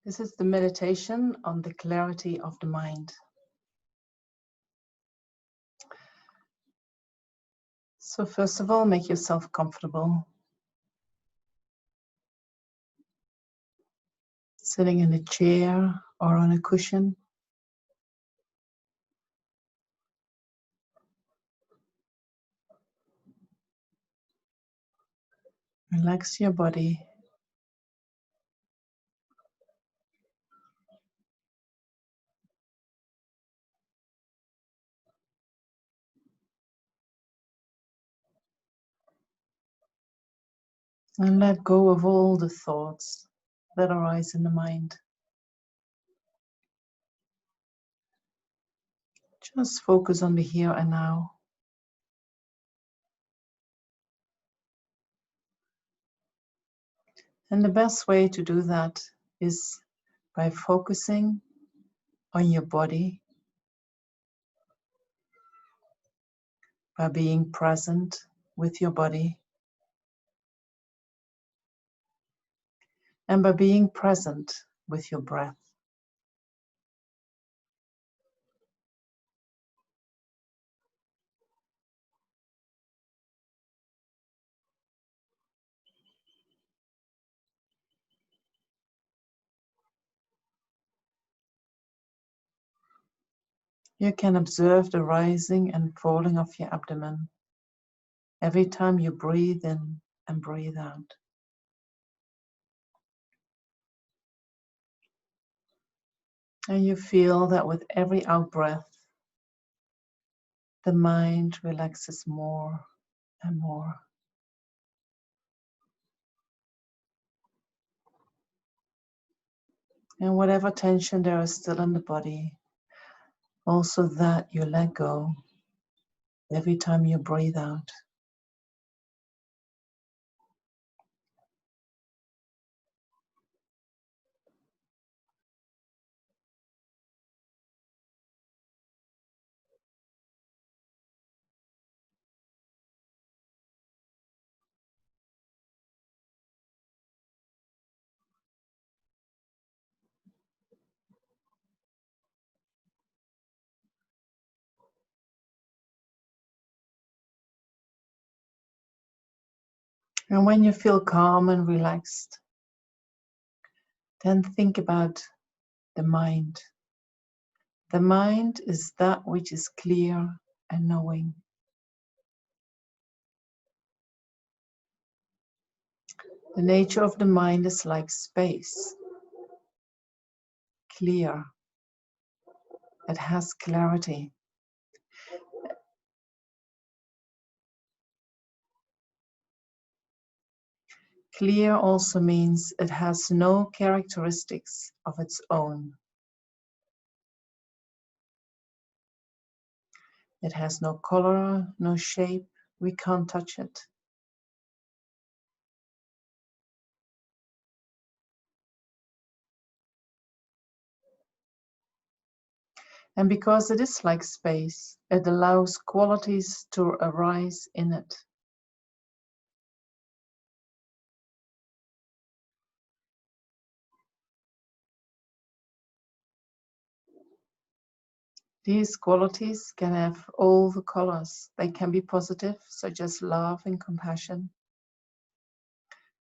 This is the meditation on the clarity of the mind. So first of all, make yourself comfortable. Sitting in a chair or on a cushion. Relax your body. And let go of all the thoughts that arise in the mind. Just focus on the here and now. And the best way to do that is by focusing on your body, by being present with your body, and by being present with your breath. You can observe the rising and falling of your abdomen every time you breathe in and breathe out. And you feel that with every out-breath, the mind relaxes more and more. And whatever tension there is still in the body, also that you let go every time you breathe out. And when you feel calm and relaxed, then think about the mind. The mind is that which is clear and knowing. The nature of the mind is like space, clear. It has clarity. Clear also means it has no characteristics of its own. It has no color, no shape. We can't touch it. And because it is like space, it allows qualities to arise in it. These qualities can have all the colors. They can be positive, such as love and compassion.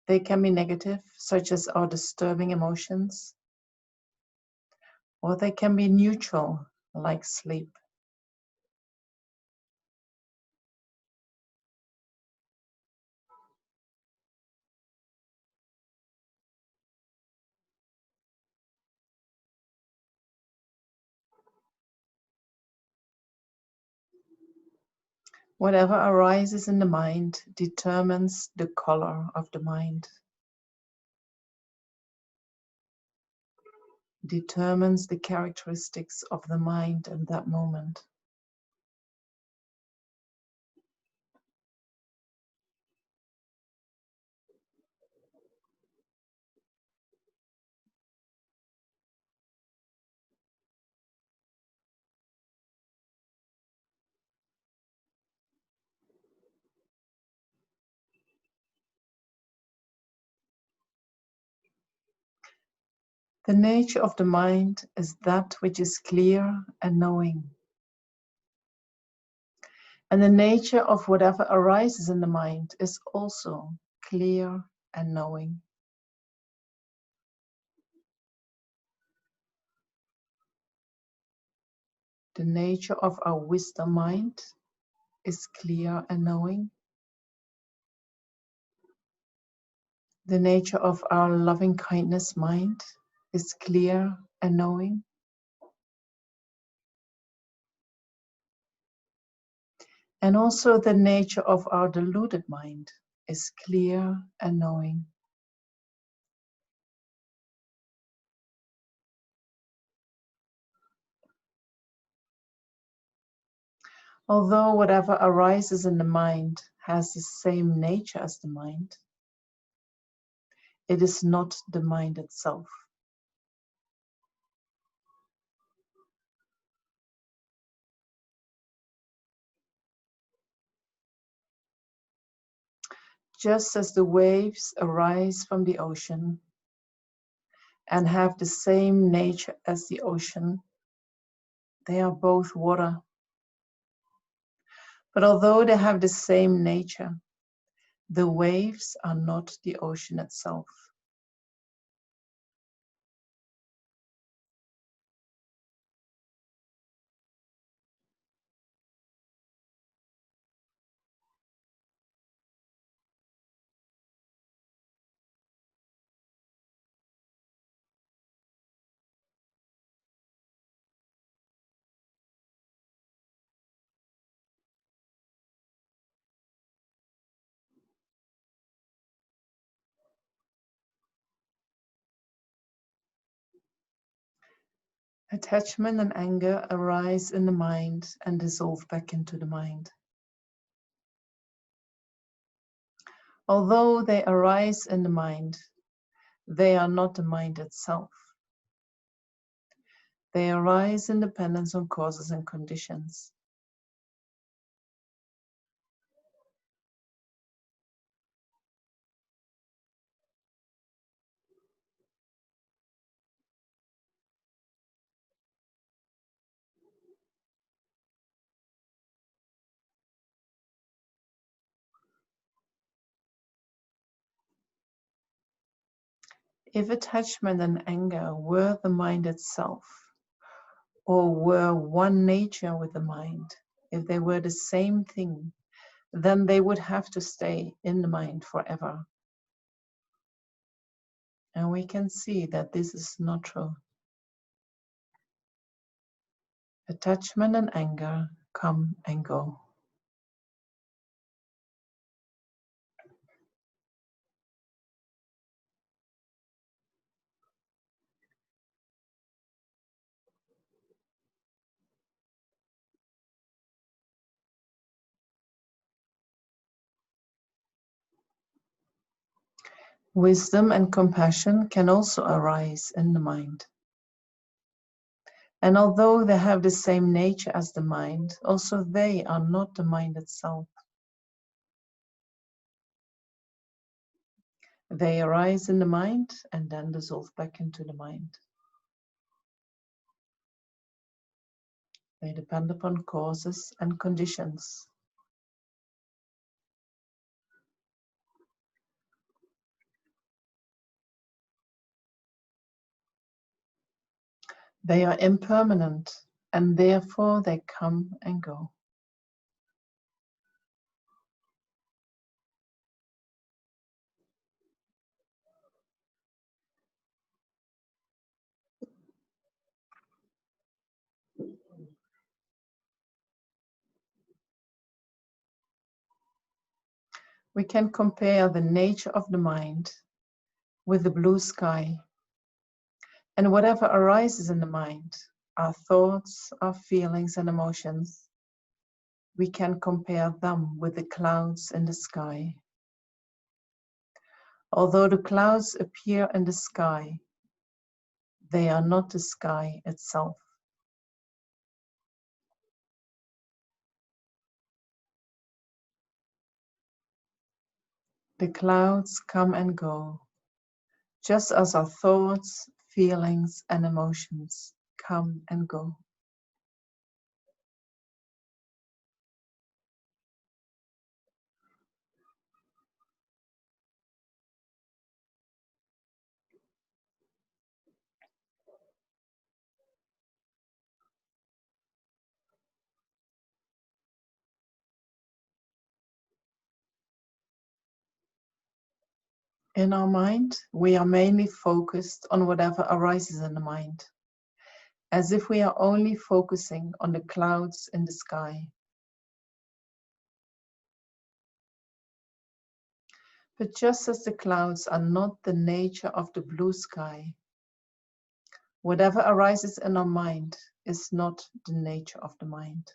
They can be negative, such as our disturbing emotions. Or they can be neutral, like sleep. Whatever arises in the mind determines the color of the mind, determines the characteristics of the mind in that moment. The nature of the mind is that which is clear and knowing. And the nature of whatever arises in the mind is also clear and knowing. The nature of our wisdom mind is clear and knowing. The nature of our loving kindness mind is clear and knowing. And also the nature of our deluded mind is clear and knowing. Although whatever arises in the mind has the same nature as the mind, it is not the mind itself. Just as the waves arise from the ocean and have the same nature as the ocean, they are both water. But although they have the same nature, the waves are not the ocean itself. Attachment and anger arise in the mind and dissolve back into the mind. Although they arise in the mind, they are not the mind itself. They arise in dependence on causes and conditions. If attachment and anger were the mind itself, or were one nature with the mind, if they were the same thing, then they would have to stay in the mind forever. And we can see that this is not true. Attachment and anger come and go. Wisdom and compassion can also arise in the mind. And although they have the same nature as the mind, also they are not the mind itself. They arise in the mind and then dissolve back into the mind. They depend upon causes and conditions. They are impermanent and therefore they come and go. We can compare the nature of the mind with the blue sky. And whatever arises in the mind, our thoughts, our feelings and emotions, we can compare them with the clouds in the sky. Although the clouds appear in the sky, they are not the sky itself. The clouds come and go, just as our thoughts, feelings and emotions come and go. In our mind, we are mainly focused on whatever arises in the mind, as if we are only focusing on the clouds in the sky. But just as the clouds are not the nature of the blue sky, whatever arises in our mind is not the nature of the mind.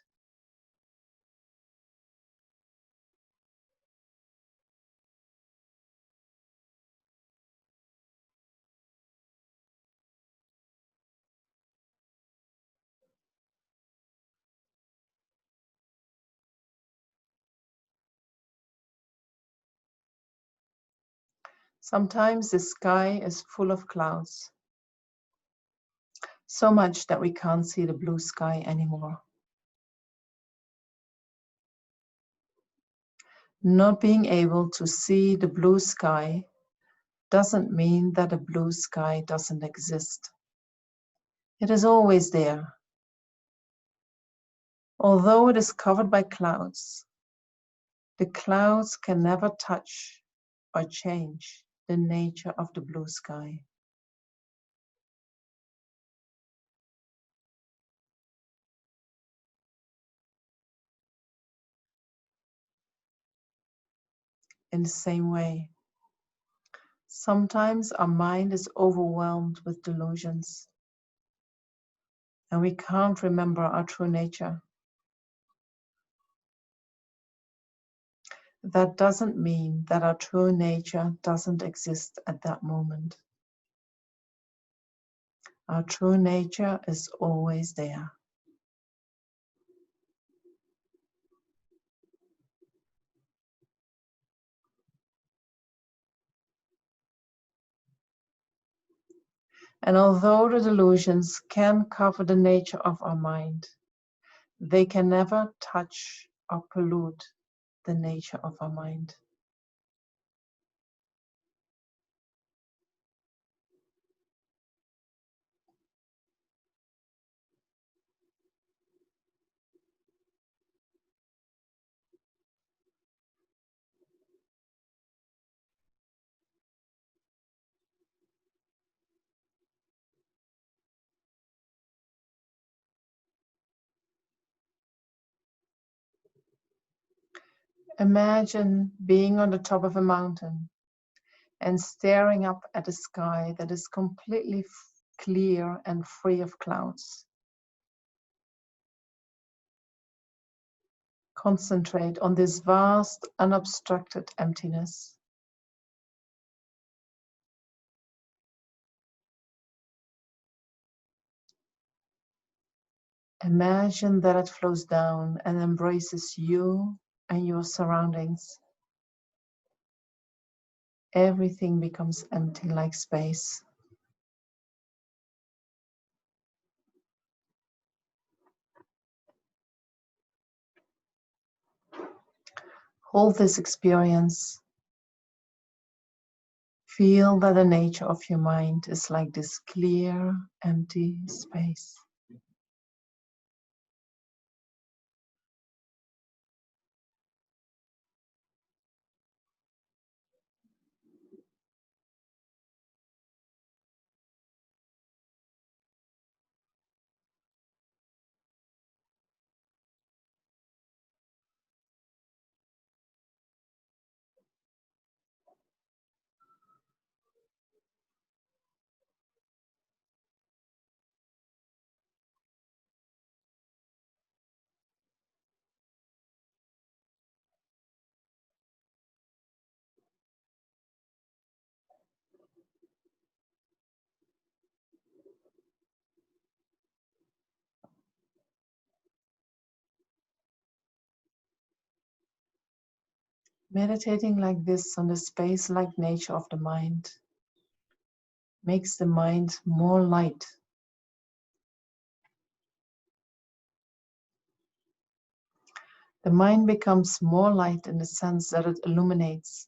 Sometimes the sky is full of clouds, so much that we can't see the blue sky anymore. Not being able to see the blue sky doesn't mean that the blue sky doesn't exist. It is always there. Although it is covered by clouds, the clouds can never touch or change the nature of the blue sky. In the same way, sometimes our mind is overwhelmed with delusions, and we can't remember our true nature. That doesn't mean that our true nature doesn't exist at that moment. Our true nature is always there. And although the delusions can cover the nature of our mind, they can never touch or pollute the nature of our mind. Imagine being on the top of a mountain and staring up at a sky that is completely clear and free of clouds. Concentrate on this vast, unobstructed emptiness. Imagine that it flows down and embraces you and your surroundings. Everything becomes empty like space. Hold this experience. Feel that the nature of your mind is like this clear, empty space. Meditating like this on the space-like nature of the mind makes the mind more light. The mind becomes more light in the sense that it illuminates.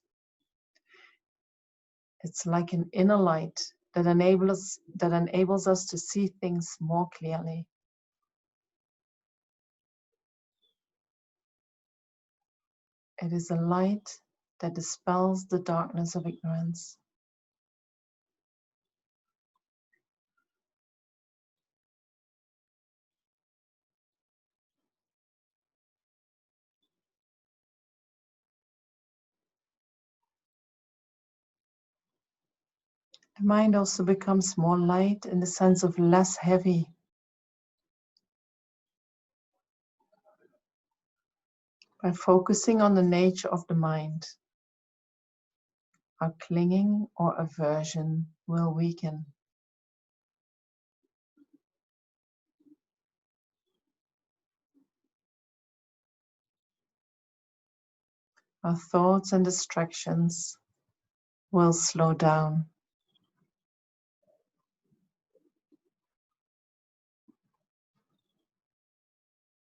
It's like an inner light that enables us to see things more clearly. It is a light that dispels the darkness of ignorance. The mind also becomes more light in the sense of less heavy. By focusing on the nature of the mind, our clinging or aversion will weaken. Our thoughts and distractions will slow down.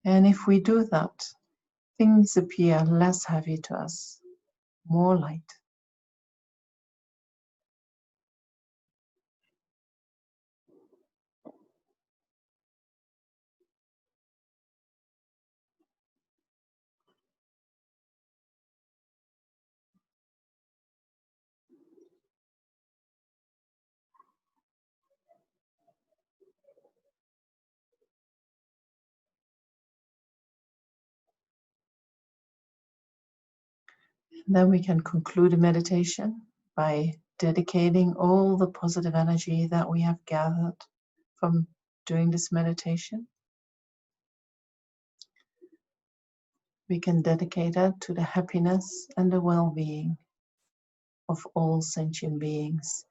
And if we do that, things appear less heavy to us, more light. And then we can conclude the meditation by dedicating all the positive energy that we have gathered from doing this meditation. We can dedicate it to the happiness and the well-being of all sentient beings.